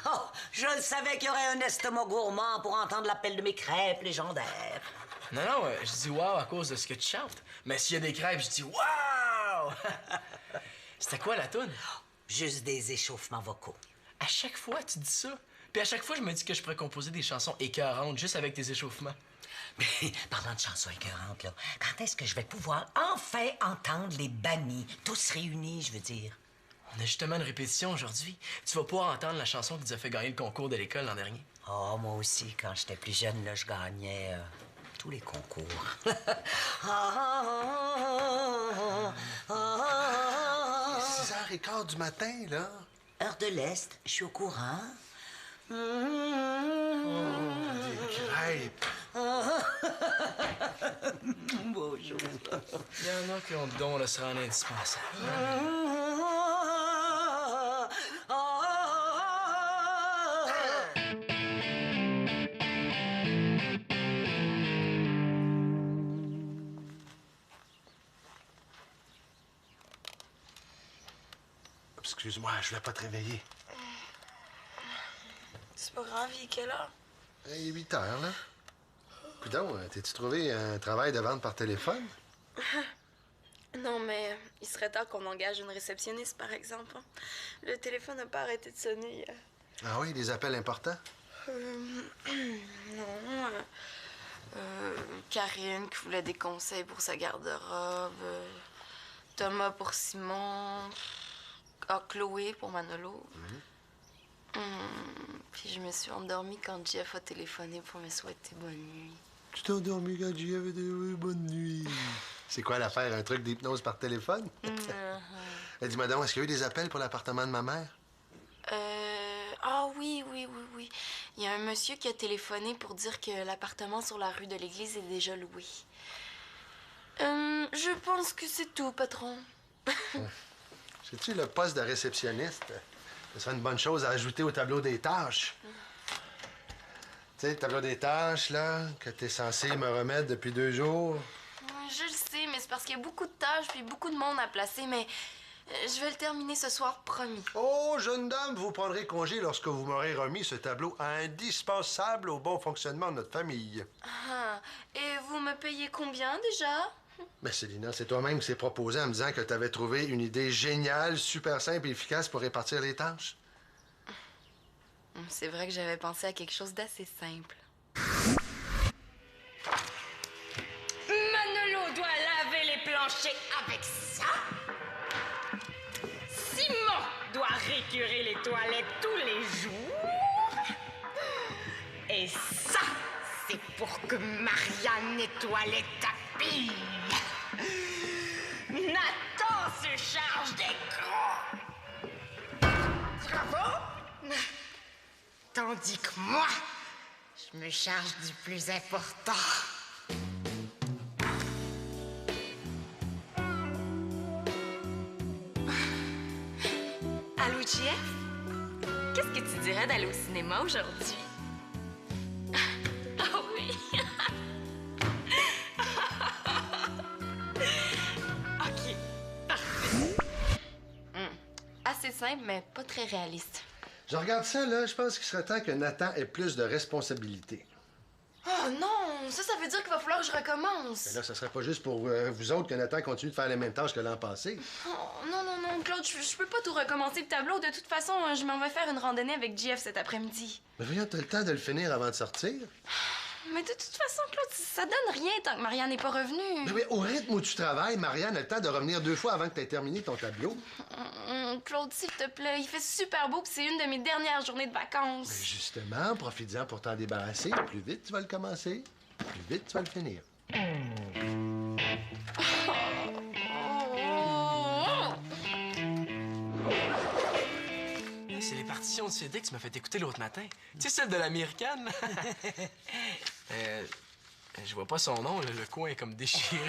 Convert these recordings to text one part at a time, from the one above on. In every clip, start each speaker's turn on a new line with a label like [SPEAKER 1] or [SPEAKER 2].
[SPEAKER 1] Oh, je le savais qu'il y aurait un estomac gourmand pour entendre l'appel de mes crêpes légendaires.
[SPEAKER 2] Non, je dis wow à cause de ce que tu chantes. Mais s'il y a des crêpes, je dis wow! C'était quoi la toune?
[SPEAKER 1] Juste des échauffements vocaux.
[SPEAKER 2] À chaque fois, tu dis ça. Puis à chaque fois, je me dis que je pourrais composer des chansons écœurantes juste avec tes échauffements.
[SPEAKER 1] Mais parlant de chansons écœurantes, là, quand est-ce que je vais pouvoir enfin entendre les bannis, tous réunis, je veux dire?
[SPEAKER 2] On a justement une répétition aujourd'hui. Tu vas pouvoir entendre la chanson qui nous a fait gagner le concours de l'école l'an dernier.
[SPEAKER 1] Oh, moi aussi, quand j'étais plus jeune, là, je gagnais tous les concours.
[SPEAKER 3] 6h15 du matin, là.
[SPEAKER 1] Heure de l'Est, je suis au courant.
[SPEAKER 3] Des crêpes.
[SPEAKER 1] Bonjour.
[SPEAKER 2] Il y en a qui ont le don de se rendre indispensable.
[SPEAKER 3] Excuse-moi, je voulais pas te réveiller.
[SPEAKER 4] C'est pas grave, il est quelle heure?
[SPEAKER 3] Il est 8h, là. Coudonc, t'as-tu trouvé un travail de vente par téléphone?
[SPEAKER 4] Non, mais il serait temps qu'on engage une réceptionniste, par exemple. Le téléphone n'a pas arrêté de sonner hier.
[SPEAKER 3] Ah oui, des appels importants?
[SPEAKER 4] Non. Karine qui voulait des conseils pour sa garde-robe. Thomas pour Simon. Ah, Chloé pour Manolo. Puis je me suis endormie quand Jeff a téléphoné pour me souhaiter bonne nuit.
[SPEAKER 3] Tu t'es endormi quand j'y avais dit bonne nuit. C'est quoi l'affaire? Un truc d'hypnose par téléphone? Dis-moi donc, est-ce qu'il y a eu des appels pour l'appartement de ma mère?
[SPEAKER 4] Ah oui. Il y a un monsieur qui a téléphoné pour dire que l'appartement sur la rue de l'église est déjà loué. Je pense que c'est tout, patron.
[SPEAKER 3] Sais-tu, le poste de réceptionniste, ce serait une bonne chose à ajouter au tableau des tâches. Tu sais, le tableau des tâches, là, que t'es censé me remettre depuis 2 jours.
[SPEAKER 4] Je le sais, mais c'est parce qu'il y a beaucoup de tâches puis beaucoup de monde à placer, mais je vais le terminer ce soir, promis.
[SPEAKER 3] Oh, jeune dame, vous prendrez congé lorsque vous m'aurez remis ce tableau indispensable au bon fonctionnement de notre famille.
[SPEAKER 4] Ah, et vous me payez combien déjà?
[SPEAKER 3] Mais Célina, c'est toi-même qui s'est proposé en me disant que tu avais trouvé une idée géniale, super simple et efficace pour répartir les tâches.
[SPEAKER 4] C'est vrai que j'avais pensé à quelque chose d'assez simple.
[SPEAKER 5] Manolo doit laver les planchers avec ça. Simon doit récurer les toilettes tous les jours. Et ça, c'est pour que Marianne nettoie les tapis. Nathan se charge des gros travaux. Tandis que moi, je me charge du plus important.
[SPEAKER 4] Allô, Jeff? Qu'est-ce que tu dirais d'aller au cinéma aujourd'hui? Ah oui! OK, parfait. Assez simple, mais pas très réaliste.
[SPEAKER 3] Je regarde ça, là, je pense qu'il serait temps que Nathan ait plus de responsabilités.
[SPEAKER 4] Oh non! Ça veut dire qu'il va falloir que je recommence.
[SPEAKER 3] Mais là, ça serait pas juste pour vous autres que Nathan continue de faire les mêmes tâches que l'an passé.
[SPEAKER 4] Oh, non, Claude, je peux pas tout recommencer le tableau. De toute façon, je m'en vais faire une randonnée avec Jeff cet après-midi.
[SPEAKER 3] Mais voyons, t'as le temps de le finir avant de sortir.
[SPEAKER 4] Mais de toute façon, Claude, ça donne rien tant que Marianne n'est pas revenue.
[SPEAKER 3] Mais oui, au rythme où tu travailles, Marianne a le temps de revenir 2 fois avant que t'aies terminé ton tableau.
[SPEAKER 4] Claude, s'il te plaît, il fait super beau, puis c'est une de mes dernières journées de vacances.
[SPEAKER 3] Mais justement, profites-en pour t'en débarrasser. Plus vite tu vas le commencer, plus vite tu vas le finir.
[SPEAKER 2] C'est les partitions de CD que tu m'as fait écouter l'autre matin. Tu sais, celle de l'américaine? Je vois pas son nom, le coin est comme déchiré.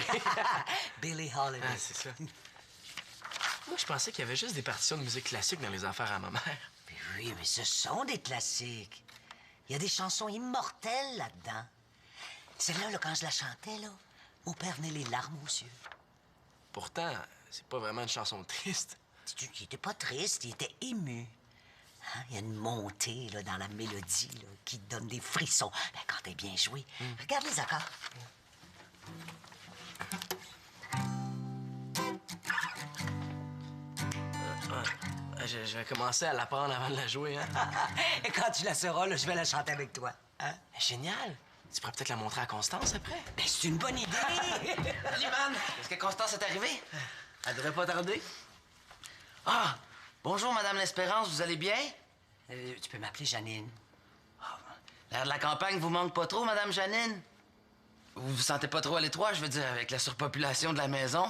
[SPEAKER 1] Billie Holiday.
[SPEAKER 2] Ah, c'est ça. Moi, je pensais qu'il y avait juste des partitions de musique classique dans les affaires à ma mère.
[SPEAKER 1] Mais oui, mais ce sont des classiques. Il y a des chansons immortelles là-dedans. Celle-là, là, quand je la chantais, là, mon père venait les larmes aux yeux.
[SPEAKER 2] Pourtant, c'est pas vraiment une chanson triste.
[SPEAKER 1] Il était pas triste, il était ému. Hein? Il y a une montée là, dans la mélodie là, qui te donne des frissons ben, quand t'es bien joué. Regarde les accords.
[SPEAKER 2] Je vais commencer à l'apprendre avant de la jouer, hein?
[SPEAKER 1] Et quand tu la sauras, là, je vais la chanter avec toi. Hein?
[SPEAKER 2] Génial! Tu pourrais peut-être la montrer à Constance après.
[SPEAKER 1] Ben, c'est une bonne idée!
[SPEAKER 6] Salut, man! Est-ce que Constance est arrivée? Elle devrait pas tarder. Ah! Bonjour, Madame l'Espérance, vous allez bien?
[SPEAKER 1] Tu peux m'appeler Janine.
[SPEAKER 6] L'air de la campagne vous manque pas trop, Madame Janine? Vous vous sentez pas trop à l'étroit, je veux dire, avec la surpopulation de la maison?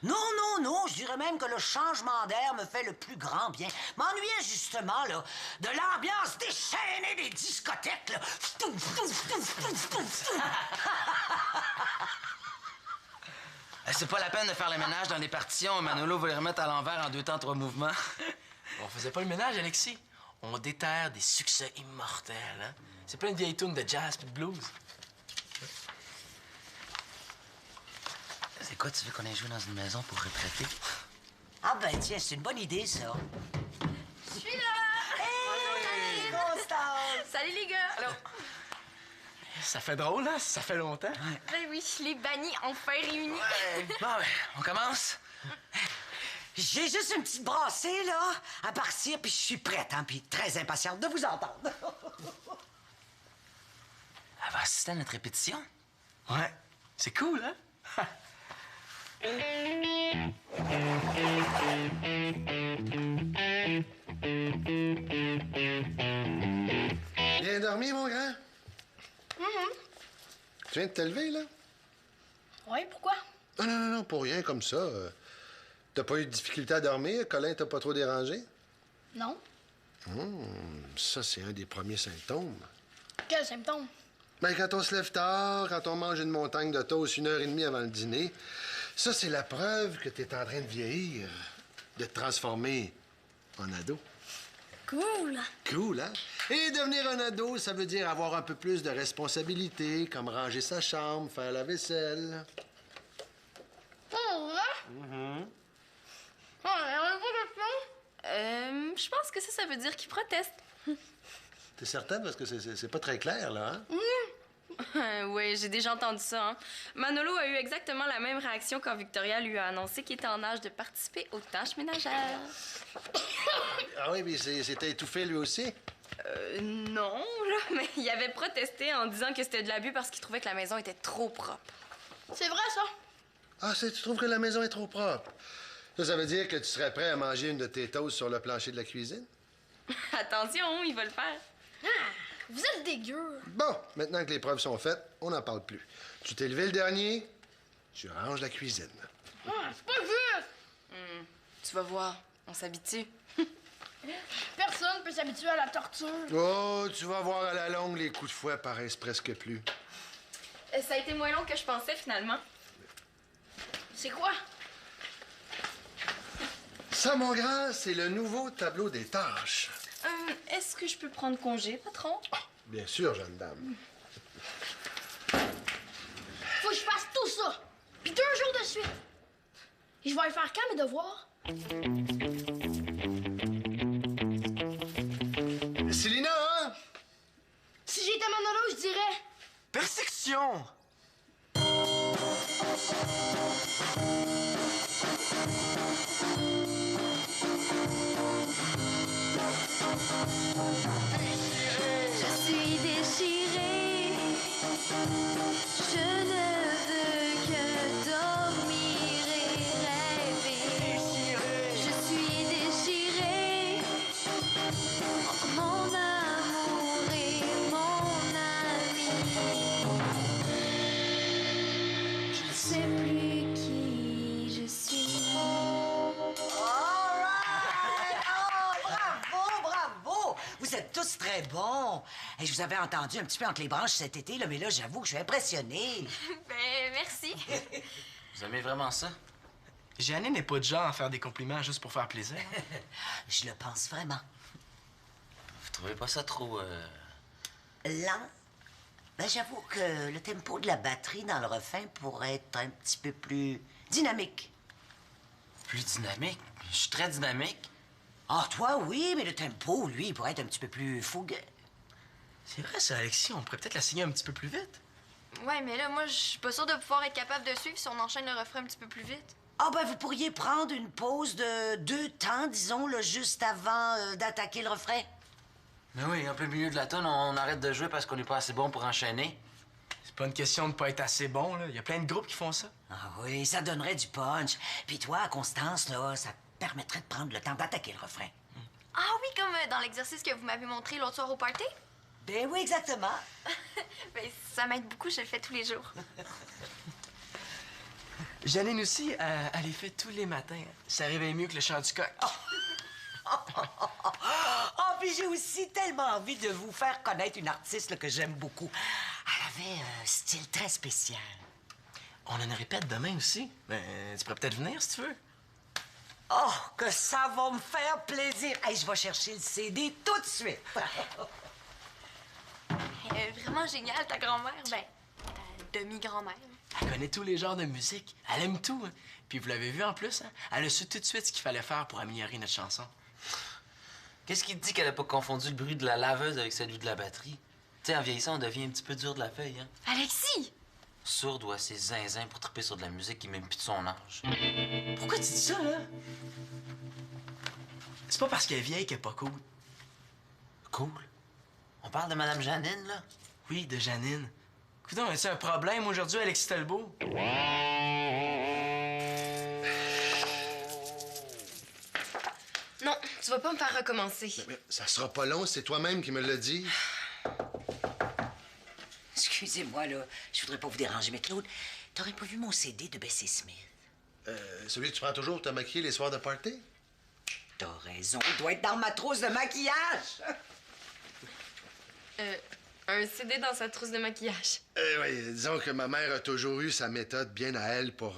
[SPEAKER 1] Non, non, non, je dirais même que le changement d'air me fait le plus grand bien. M'ennuyais justement, là, de l'ambiance déchaînée des discothèques, là.
[SPEAKER 6] C'est pas la peine de faire le ménage dans les partitions. Manolo va les remettre à l'envers en 2 temps 3 mouvements.
[SPEAKER 2] On faisait pas le ménage, Alexis. On déterre des succès immortels, hein? C'est plein de vieilles tunes de jazz puis de blues.
[SPEAKER 6] C'est quoi, tu veux qu'on aille jouer dans une maison pour retraités?
[SPEAKER 1] Ah ben tiens, c'est une bonne idée, ça.
[SPEAKER 4] Je suis là!
[SPEAKER 1] Hey, Constance!
[SPEAKER 4] Salut, les gars! Alors,
[SPEAKER 2] Ça fait drôle, hein? Ça fait longtemps.
[SPEAKER 4] ben oui, les bannis enfin réunis.
[SPEAKER 6] Bon, ben, on commence?
[SPEAKER 1] J'ai juste une petite brassée, là, à partir, puis je suis prête, hein, puis très impatiente de vous entendre.
[SPEAKER 6] Elle va assister à notre répétition?
[SPEAKER 2] Ouais. C'est cool, hein?
[SPEAKER 3] Bien dormi, mon grand? Tu viens de te lever, là?
[SPEAKER 7] Ouais, pourquoi?
[SPEAKER 3] Non, non, non, non, pour rien comme ça. T'as pas eu de difficulté à dormir? Colin t'a pas trop dérangé?
[SPEAKER 7] Non.
[SPEAKER 3] Ça, c'est un des premiers symptômes.
[SPEAKER 7] Quel symptôme?
[SPEAKER 3] Ben, quand on se lève tard, quand on mange une montagne de toast 1h30 avant le dîner, ça, c'est la preuve que t'es en train de vieillir, de te transformer en ado.
[SPEAKER 7] Cool.
[SPEAKER 3] Cool, hein? Et devenir un ado, ça veut dire avoir un peu plus de responsabilités, comme ranger sa chambre, faire la vaisselle.
[SPEAKER 7] Oh, ouais?
[SPEAKER 4] Je pense que ça veut dire qu'ils protestent.
[SPEAKER 3] T'es certain? Parce que c'est pas très clair, là, hein?
[SPEAKER 4] Oui, j'ai déjà entendu ça. Hein. Manolo a eu exactement la même réaction quand Victoria lui a annoncé qu'il était en âge de participer aux tâches ménagères.
[SPEAKER 3] Ah oui, mais c'était étouffé, lui aussi?
[SPEAKER 4] Non, là, mais il avait protesté en disant que c'était de l'abus parce qu'il trouvait que la maison était trop propre.
[SPEAKER 7] C'est vrai, ça?
[SPEAKER 3] Ah, tu trouves que la maison est trop propre? Ça veut dire que tu serais prêt à manger une de tes toasts sur le plancher de la cuisine?
[SPEAKER 4] Attention, il va le faire.
[SPEAKER 7] Ah, vous êtes dégueu.
[SPEAKER 3] Bon, maintenant que les preuves sont faites, on n'en parle plus. Tu t'es levé le dernier, tu ranges la cuisine.
[SPEAKER 7] Ah, c'est pas juste.
[SPEAKER 4] Tu vas voir, on s'habitue.
[SPEAKER 7] Personne peut s'habituer à la torture.
[SPEAKER 3] Oh, tu vas voir à la longue, les coups de fouet paraissent presque plus.
[SPEAKER 4] Ça a été moins long que je pensais, finalement.
[SPEAKER 7] C'est quoi?
[SPEAKER 3] Ça, mon grand, c'est le nouveau tableau des tâches.
[SPEAKER 4] Est-ce que je peux prendre congé, patron?
[SPEAKER 3] Bien sûr, jeune dame.
[SPEAKER 7] Faut que je fasse tout ça. Puis 2 jours de suite. Et je vais aller faire quand mes devoirs?
[SPEAKER 3] Célina, hein?
[SPEAKER 7] Si j'étais Manolo, je dirais...
[SPEAKER 2] Persecution!
[SPEAKER 8] Je suis déchirée, je ne veux que dormir et rêver. Je suis déchirée entre mon amour et mon ami. Je ne sais plus qui je suis.
[SPEAKER 1] All right! Oh, bravo, bravo! Vous êtes tous très bons. Et je vous avais entendu un petit peu entre les branches cet été, là, mais là, j'avoue que je suis impressionnée.
[SPEAKER 4] Ben, merci.
[SPEAKER 6] Vous aimez vraiment ça?
[SPEAKER 2] Janine n'est pas de genre à faire des compliments juste pour faire plaisir.
[SPEAKER 1] Je le pense vraiment.
[SPEAKER 6] Vous trouvez pas ça trop...
[SPEAKER 1] Lent? Ben, j'avoue que le tempo de la batterie dans le refrain pourrait être un petit peu plus dynamique.
[SPEAKER 6] plus dynamique? Je suis très dynamique.
[SPEAKER 1] Ah, toi, oui, mais le tempo, lui, il pourrait être un petit peu plus fougueux.
[SPEAKER 2] C'est vrai, ça, Alexis. On pourrait peut-être la signer un petit peu plus vite.
[SPEAKER 4] Ouais, mais là, moi, je suis pas sûre de pouvoir être capable de suivre si on enchaîne le refrain un petit peu plus vite.
[SPEAKER 1] Ah, ben, vous pourriez prendre une pause de 2 temps, disons, là, juste avant d'attaquer le refrain.
[SPEAKER 6] Mais oui, en plein milieu de la tonne, on arrête de jouer parce qu'on n'est pas assez bon pour enchaîner.
[SPEAKER 2] C'est pas une question de pas être assez bon, là. Il y a plein de groupes qui font ça.
[SPEAKER 1] Ah oui, ça donnerait du punch. Puis toi, Constance, là, ça permettrait de prendre le temps d'attaquer le refrain.
[SPEAKER 4] Ah oui, comme dans l'exercice que vous m'avez montré l'autre soir au party?
[SPEAKER 1] Ben oui, exactement.
[SPEAKER 4] Ben, ça m'aide beaucoup, je le fais tous les jours.
[SPEAKER 2] Janine aussi, elle les fait tous les matins. Ça réveille mieux que le chant du coq.
[SPEAKER 1] Oh, puis j'ai aussi tellement envie de vous faire connaître une artiste là, que j'aime beaucoup. Elle avait un style très spécial.
[SPEAKER 2] On en répète demain aussi. Ben, tu pourrais peut-être venir si tu veux.
[SPEAKER 1] Oh, que ça va me faire plaisir. Hey, je vais chercher le CD tout de suite.
[SPEAKER 4] Elle est vraiment géniale, ta grand-mère. Ben, ta demi-grand-mère.
[SPEAKER 2] Elle connaît tous les genres de musique. Elle aime tout. Hein. Puis vous l'avez vu en plus, hein? Elle a su tout de suite ce qu'il fallait faire pour améliorer notre chanson.
[SPEAKER 6] Qu'est-ce qui te dit qu'elle a pas confondu le bruit de la laveuse avec celui de la batterie? Tu sais, en vieillissant, on devient un petit peu dur de la feuille, hein?
[SPEAKER 4] Alexis!
[SPEAKER 6] Sourde ou assez zinzin pour triper sur de la musique qui est même plus de son âge.
[SPEAKER 1] Pourquoi tu dis ça, là?
[SPEAKER 2] C'est pas parce qu'elle est vieille qu'elle est pas cool.
[SPEAKER 6] Cool. On parle de Madame Janine, là?
[SPEAKER 2] Oui, de Janine. Coudonc, est-ce un problème aujourd'hui, Alexis Talbot?
[SPEAKER 9] Non, tu vas pas me faire recommencer.
[SPEAKER 3] Mais ça sera pas long, c'est toi-même qui me l'as dit.
[SPEAKER 1] Excusez-moi, là. Je voudrais pas vous déranger, mais Claude, t'aurais pas vu mon CD de Bessie Smith?
[SPEAKER 3] Celui que tu prends toujours pour te maquiller les soirs de party?
[SPEAKER 1] T'as raison, il doit être dans ma trousse de maquillage.
[SPEAKER 9] Un CD dans sa trousse de maquillage.
[SPEAKER 3] Oui, disons que ma mère a toujours eu sa méthode bien à elle pour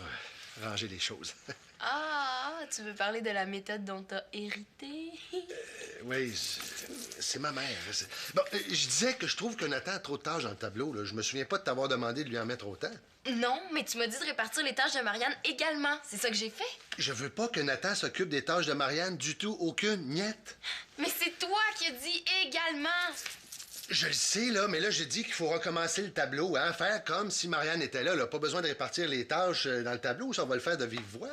[SPEAKER 3] ranger les choses.
[SPEAKER 9] Tu veux parler de la méthode dont t'as hérité?
[SPEAKER 3] Oui, c'est ma mère. Bon, je disais que je trouve que Nathan a trop de tâches dans le tableau. Là. Je me souviens pas de t'avoir demandé de lui en mettre autant.
[SPEAKER 9] Non, mais tu m'as dit de répartir les tâches de Marianne également. C'est ça que j'ai fait.
[SPEAKER 3] Je veux pas que Nathan s'occupe des tâches de Marianne du tout, aucune, miette.
[SPEAKER 9] Mais c'est toi qui as dit également.
[SPEAKER 3] Je le sais, là, mais là, j'ai dit qu'il faut recommencer le tableau, hein? Faire comme si Marianne était là. Pas besoin de répartir les tâches dans le tableau, ça, on va le faire de vive voix.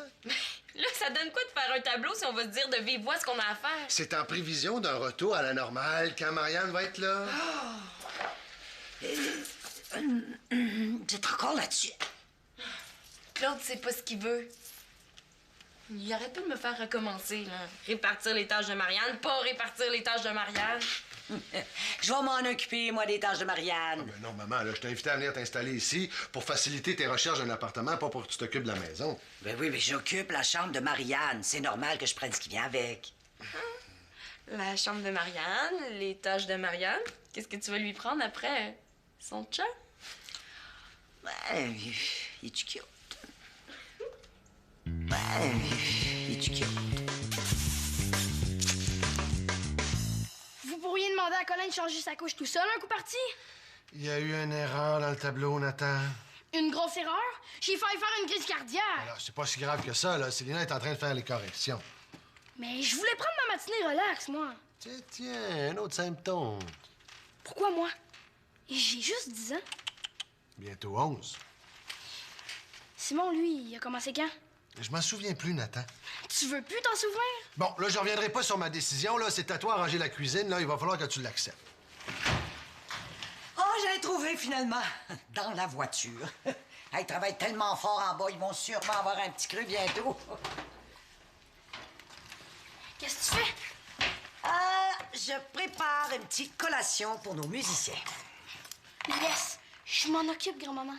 [SPEAKER 9] Là, ça donne quoi de faire un tableau si on va se dire de vive voix ce qu'on a à faire?
[SPEAKER 3] C'est en prévision d'un retour à la normale quand Marianne va être là.
[SPEAKER 1] Vous êtes encore là-dessus?
[SPEAKER 9] Claude sait pas ce qu'il veut. Il arrête pas de me faire recommencer, là. Répartir les tâches de Marianne, pas répartir les tâches de Marianne.
[SPEAKER 1] Je vais m'en occuper, moi, des tâches de Marianne.
[SPEAKER 3] Ben non, maman, là, je t'ai invité à venir t'installer ici pour faciliter tes recherches d'un appartement, pas pour que tu t'occupes de la maison.
[SPEAKER 1] Ben oui, mais j'occupe la chambre de Marianne. C'est normal que je prenne ce qui vient avec.
[SPEAKER 9] La chambre de Marianne, les tâches de Marianne. Qu'est-ce que tu vas lui prendre après? Son chat?
[SPEAKER 1] Ben, il est-tu cute? Ben, il est-tu cute?
[SPEAKER 7] Vous pourriez demander à Colin de changer sa couche tout seul un coup parti?
[SPEAKER 3] Il y a eu une erreur dans le tableau, Nathan.
[SPEAKER 7] Une grosse erreur? J'ai failli faire une crise cardiaque.
[SPEAKER 3] Alors, c'est pas si grave que ça, là. Célina est en train de faire les corrections.
[SPEAKER 7] Mais je voulais prendre ma matinée relax, moi.
[SPEAKER 3] Tiens, un autre symptôme.
[SPEAKER 7] Pourquoi moi? J'ai juste 10 ans.
[SPEAKER 3] Bientôt 11.
[SPEAKER 7] Simon, lui, il a commencé quand?
[SPEAKER 3] Je m'en souviens plus, Nathan.
[SPEAKER 7] Tu veux plus t'en souvenir?
[SPEAKER 3] Bon, là, je reviendrai pas sur ma décision, là. C'est à toi de ranger la cuisine, là. Il va falloir que tu l'acceptes.
[SPEAKER 1] Oh, j'ai trouvé, finalement. Dans la voiture. Ils travaillent tellement fort en bas, ils vont sûrement avoir un petit creux bientôt.
[SPEAKER 7] Qu'est-ce que tu fais?
[SPEAKER 1] Je prépare une petite collation pour nos musiciens.
[SPEAKER 7] Laisse, je m'en occupe, grand-maman.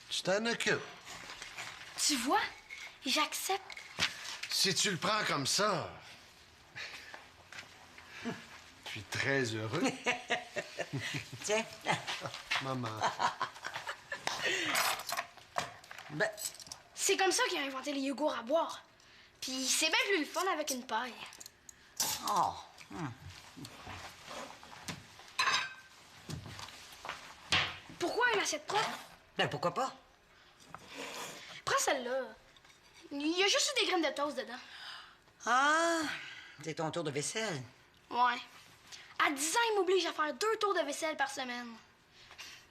[SPEAKER 3] Tu t'en occupes.
[SPEAKER 7] Tu vois? J'accepte.
[SPEAKER 3] Si tu le prends comme ça, je suis très heureux.
[SPEAKER 1] Tiens.
[SPEAKER 3] Maman.
[SPEAKER 1] Ben,
[SPEAKER 7] C'est comme ça qu'il a inventé les yogourts à boire. Puis c'est bien plus le fun avec une paille.
[SPEAKER 1] oh.
[SPEAKER 7] Pourquoi une assiette propre?
[SPEAKER 1] Ben, pourquoi pas?
[SPEAKER 7] Prends celle-là. Il y a juste eu des graines de toast dedans.
[SPEAKER 1] Ah, c'est ton tour de vaisselle.
[SPEAKER 7] Ouais. À 10 ans, il m'oblige à faire 2 tours de vaisselle par semaine.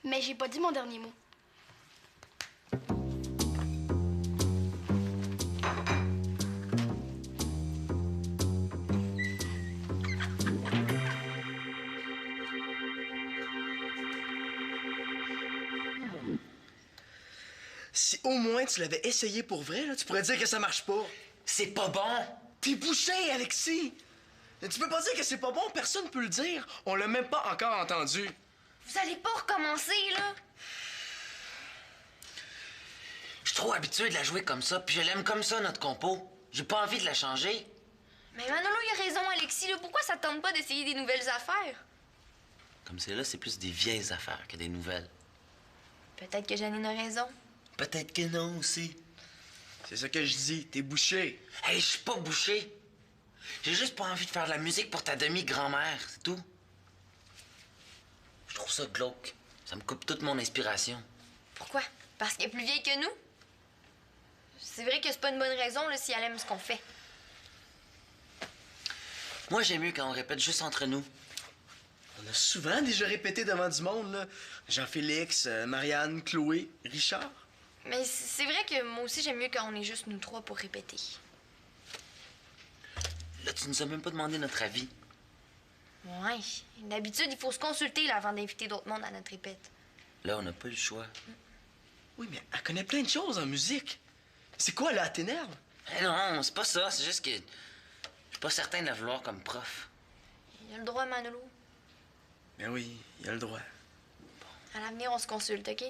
[SPEAKER 7] Mais j'ai pas dit mon dernier mot.
[SPEAKER 2] Si au moins tu l'avais essayé pour vrai, là, tu pourrais dire que ça marche pas. C'est pas bon. T'es bouché, Alexis. Tu peux pas dire que c'est pas bon, personne peut le dire. On l'a même pas encore entendu.
[SPEAKER 4] Vous allez pas recommencer, là?
[SPEAKER 6] Je suis trop habitué de la jouer comme ça, puis je l'aime comme ça, notre compo. J'ai pas envie de la changer.
[SPEAKER 4] Mais Manolo, il a raison, Alexis, là. Pourquoi ça te tente pas d'essayer des nouvelles affaires?
[SPEAKER 6] Comme c'est là, c'est plus des vieilles affaires que des nouvelles.
[SPEAKER 4] Peut-être que Janine a raison.
[SPEAKER 6] Peut-être que non aussi.
[SPEAKER 2] C'est ça que je dis, t'es bouché.
[SPEAKER 6] Hey, je suis pas bouché. J'ai juste pas envie de faire de la musique pour ta demi-grand-mère, c'est tout. Je trouve ça glauque. Ça me coupe toute mon inspiration.
[SPEAKER 4] Pourquoi? Parce qu'elle est plus vieille que nous? C'est vrai que c'est pas une bonne raison, là, si elle aime ce qu'on fait.
[SPEAKER 6] Moi, j'aime mieux quand on répète juste entre nous.
[SPEAKER 2] On a souvent déjà répété devant du monde, là. Jean-Félix, Marianne, Chloé, Richard.
[SPEAKER 4] Mais c'est vrai que moi aussi, j'aime mieux quand on est juste nous trois pour répéter.
[SPEAKER 6] Là, tu nous as même pas demandé notre avis.
[SPEAKER 4] Ouais. D'habitude, il faut se consulter là, avant d'inviter d'autres mondes à notre répète.
[SPEAKER 6] Là, on n'a pas le choix.
[SPEAKER 2] Oui, mais elle connaît plein de choses en musique. C'est quoi, là, elle t'énerve?
[SPEAKER 6] Eh non, c'est pas ça. C'est juste que je suis pas certain de la vouloir comme prof.
[SPEAKER 4] Il a le droit, Manolo.
[SPEAKER 2] Ben oui, il a le droit.
[SPEAKER 4] À l'avenir, on se consulte, OK?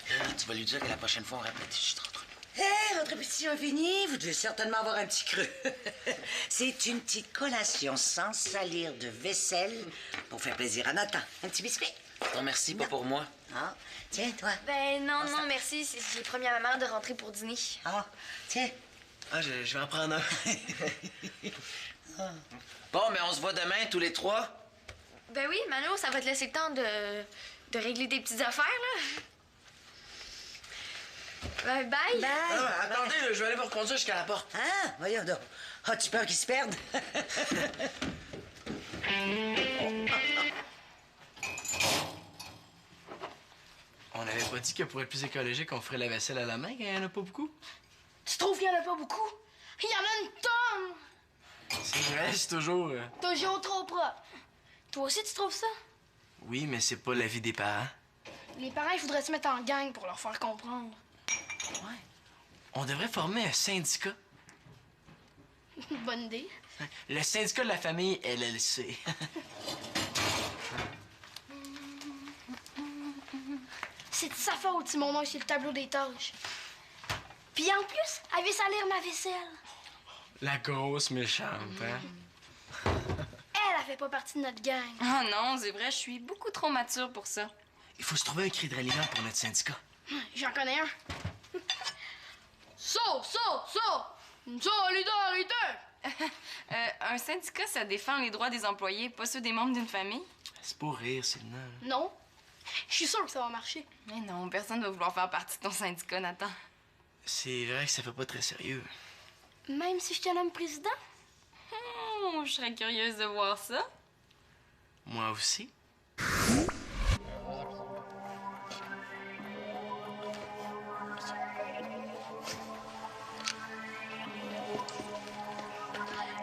[SPEAKER 6] Là, tu vas lui dire que la prochaine fois, on répète juste entre nous.
[SPEAKER 1] Hé, votre répétition est finie. Vous devez certainement avoir un petit creux. C'est une petite collation sans salir de vaisselle pour faire plaisir à Nathan. Un petit biscuit?
[SPEAKER 6] Je te remercie, pas pour moi.
[SPEAKER 1] Ah, tiens, toi.
[SPEAKER 4] Ben non, non, merci. J'ai promis à ma mère de rentrer pour dîner.
[SPEAKER 1] Ah, tiens.
[SPEAKER 2] Ah, je vais en prendre un.
[SPEAKER 6] Bon, mais on se voit demain, tous les trois.
[SPEAKER 4] Ben oui, Manolo, ça va te laisser le temps de régler tes petites affaires, là. Bye bye.
[SPEAKER 1] Bye.
[SPEAKER 2] Ah, attendez, là, je vais aller vous reconduire jusqu'à la porte.
[SPEAKER 1] Ah, voyons donc. As-tu peur qu'ils se perdent?
[SPEAKER 2] On n'avait pas dit que pour être plus écologique, on ferait la vaisselle à la main quand il n'y en a pas beaucoup?
[SPEAKER 7] Tu trouves qu'il y en a pas beaucoup? Il y en a une tonne!
[SPEAKER 2] C'est vrai, c'est toujours...
[SPEAKER 7] Toujours trop propre. Toi aussi, tu trouves ça?
[SPEAKER 2] Oui, mais c'est pas l'avis des parents.
[SPEAKER 7] Les parents, il faudrait se mettre en gang pour leur faire comprendre.
[SPEAKER 2] Ouais. On devrait former un syndicat.
[SPEAKER 7] Bonne idée.
[SPEAKER 2] Le syndicat de la famille LLC.
[SPEAKER 7] C'est de sa faute si mon nom est sur le tableau des tâches. Puis en plus, elle veut salir ma vaisselle.
[SPEAKER 2] La grosse méchante, hein?
[SPEAKER 7] Elle fait pas partie de notre gang.
[SPEAKER 9] Ah non, c'est vrai, je suis beaucoup trop mature pour ça.
[SPEAKER 2] Il faut se trouver un cri de ralliement pour notre syndicat.
[SPEAKER 7] J'en connais un. Ça! Une solidarité!
[SPEAKER 9] Un syndicat, ça défend les droits des employés, pas ceux des membres d'une famille.
[SPEAKER 2] C'est pour rire, Sylvain.
[SPEAKER 7] Non. Je suis sûre que ça va marcher.
[SPEAKER 9] Mais non, personne va vouloir faire partie de ton syndicat, Nathan.
[SPEAKER 2] C'est vrai que ça fait pas très sérieux.
[SPEAKER 7] Même si je te nomme président?
[SPEAKER 9] Je serais curieuse de voir ça.
[SPEAKER 2] Moi aussi.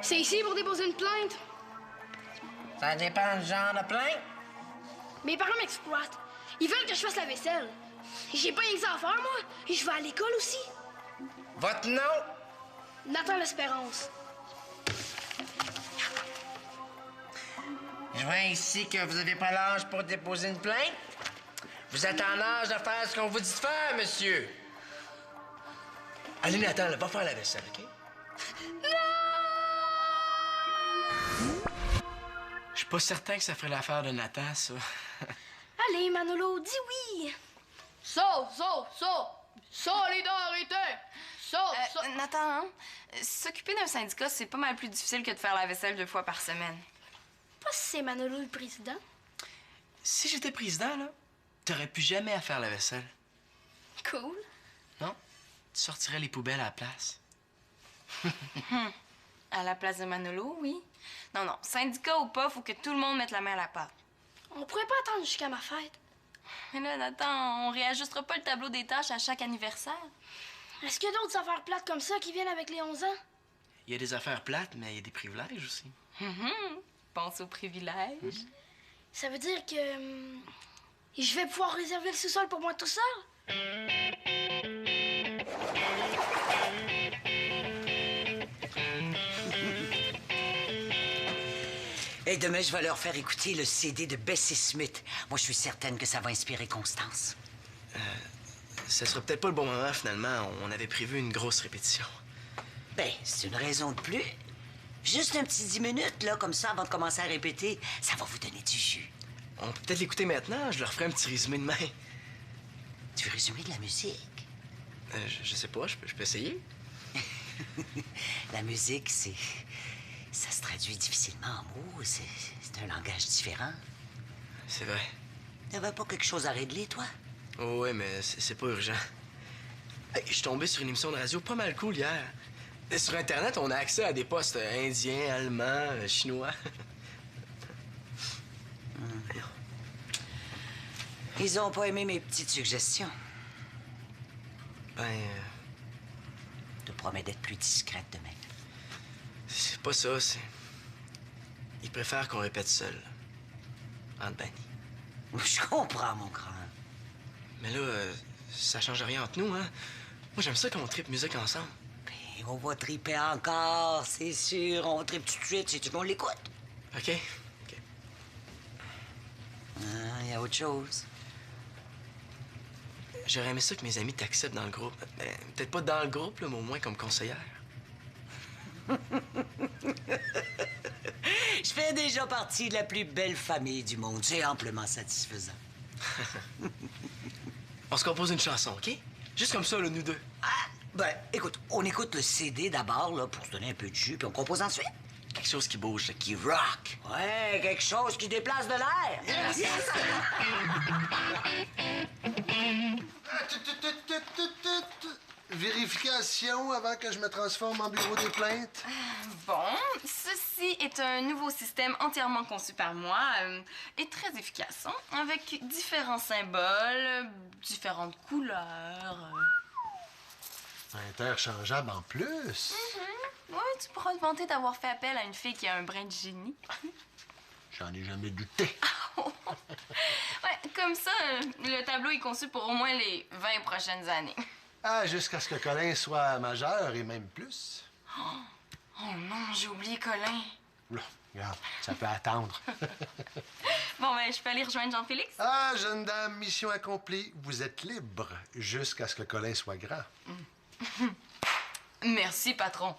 [SPEAKER 7] C'est ici pour déposer une plainte.
[SPEAKER 6] Ça dépend du genre de plainte.
[SPEAKER 7] Mes parents m'exploitent. Ils veulent que je fasse la vaisselle. J'ai pas rien que ça à faire, moi. Et je vais à l'école aussi.
[SPEAKER 6] Votre nom?
[SPEAKER 7] Nathan l'Espérance.
[SPEAKER 6] Je vois ici que vous avez pas l'âge pour déposer une plainte. Vous êtes en âge de faire ce qu'on vous dit de faire, monsieur.
[SPEAKER 2] Allez, Nathan, là, va faire la vaisselle, OK? Je suis pas certain que ça ferait l'affaire de Nathan, ça.
[SPEAKER 7] Allez, Manolo, dis oui. Solidarité.
[SPEAKER 9] Nathan, hein? S'occuper d'un syndicat, c'est pas mal plus difficile que de faire la vaisselle 2 fois par semaine.
[SPEAKER 7] Pas si c'est Manolo le président.
[SPEAKER 2] Si j'étais président, là, t'aurais plus jamais à faire la vaisselle.
[SPEAKER 7] Cool.
[SPEAKER 2] Non? tu sortirais les poubelles à la place.
[SPEAKER 4] À la place de Manolo, oui. Non, non, syndicat ou pas, faut que tout le monde mette la main à la pâte.
[SPEAKER 7] On pourrait pas attendre jusqu'à ma fête.
[SPEAKER 4] Mais là, Nathan, on réajustera pas le tableau des tâches à chaque anniversaire.
[SPEAKER 7] Est-ce qu'il y a d'autres affaires plates comme ça qui viennent avec les 11 ans?
[SPEAKER 2] Il y a des affaires plates, mais il y a des privilèges aussi.
[SPEAKER 4] Pense aux privilèges.
[SPEAKER 7] Ça veut dire que... je vais pouvoir réserver le sous-sol pour moi tout seul?
[SPEAKER 1] Et demain, je vais leur faire écouter le CD de Bessie Smith. Moi, je suis certaine que ça va inspirer Constance.
[SPEAKER 2] Ce sera peut-être pas le bon moment, finalement. On avait prévu une grosse répétition.
[SPEAKER 1] Ben, c'est une raison de plus. Juste un petit 10 minutes, là, comme ça, avant de commencer à répéter. Ça va vous donner du jus.
[SPEAKER 2] On peut peut-être l'écouter maintenant. Je leur ferai un petit résumé demain.
[SPEAKER 1] Tu veux résumer de la musique?
[SPEAKER 2] Je sais pas, je peux essayer.
[SPEAKER 1] La musique, c'est... Ça se traduit difficilement en mots. C'est un langage différent.
[SPEAKER 2] C'est vrai.
[SPEAKER 1] T'avais pas quelque chose à régler, toi?
[SPEAKER 2] Oh, ouais, mais c'est pas urgent. Hey, je suis tombé sur une émission de radio pas mal cool hier. Sur Internet, on a accès à des postes indiens, allemands, chinois.
[SPEAKER 1] Ils ont pas aimé mes petites suggestions.
[SPEAKER 2] Ben...
[SPEAKER 1] Je te promets d'être plus discrète demain.
[SPEAKER 2] C'est pas ça, c'est... Ils préfèrent qu'on répète seul. Entre bannis.
[SPEAKER 1] Je comprends, mon grand.
[SPEAKER 2] Mais là, ça change rien entre nous, hein? Moi, j'aime ça qu'on tripe musique ensemble.
[SPEAKER 1] Ben, on va triper encore, c'est sûr. On tripe tout de suite si tout le monde l'écoute.
[SPEAKER 2] OK? OK.
[SPEAKER 1] Il y a autre chose.
[SPEAKER 2] J'aurais aimé ça que mes amis t'acceptent dans le groupe. Ben, peut-être pas dans le groupe, là, mais au moins comme conseillère.
[SPEAKER 1] Je fais déjà partie de la plus belle famille du monde. C'est amplement satisfaisant.
[SPEAKER 2] On se compose une chanson, OK? Juste comme ça, là, nous deux.
[SPEAKER 1] Ah, ben, écoute, on écoute le CD d'abord, là, pour se donner un peu de jus, puis on compose ensuite.
[SPEAKER 2] Quelque chose qui bouge, là, qui rock.
[SPEAKER 1] Ouais, quelque chose qui déplace de l'air. Yes.
[SPEAKER 3] Vérification avant que je me transforme en bureau des plaintes.
[SPEAKER 4] Bon, ceci est un nouveau système entièrement conçu par moi et très efficace, hein, avec différents symboles, différentes couleurs.
[SPEAKER 3] Interchangeable en plus.
[SPEAKER 4] Oui, tu pourras te vanter d'avoir fait appel à une fille qui a un brin de génie.
[SPEAKER 3] J'en ai jamais douté.
[SPEAKER 4] Ouais, comme ça, le tableau est conçu pour au moins les 20 prochaines années.
[SPEAKER 3] Ah, jusqu'à ce que Colin soit majeur et même plus.
[SPEAKER 4] Oh non, j'ai oublié Colin.
[SPEAKER 3] Là, regarde, ça peut attendre.
[SPEAKER 4] Bon, ben, je peux aller rejoindre Jean-Félix?
[SPEAKER 3] Ah, jeune dame, mission accomplie. Vous êtes libre jusqu'à ce que Colin soit grand.
[SPEAKER 4] Merci, patron.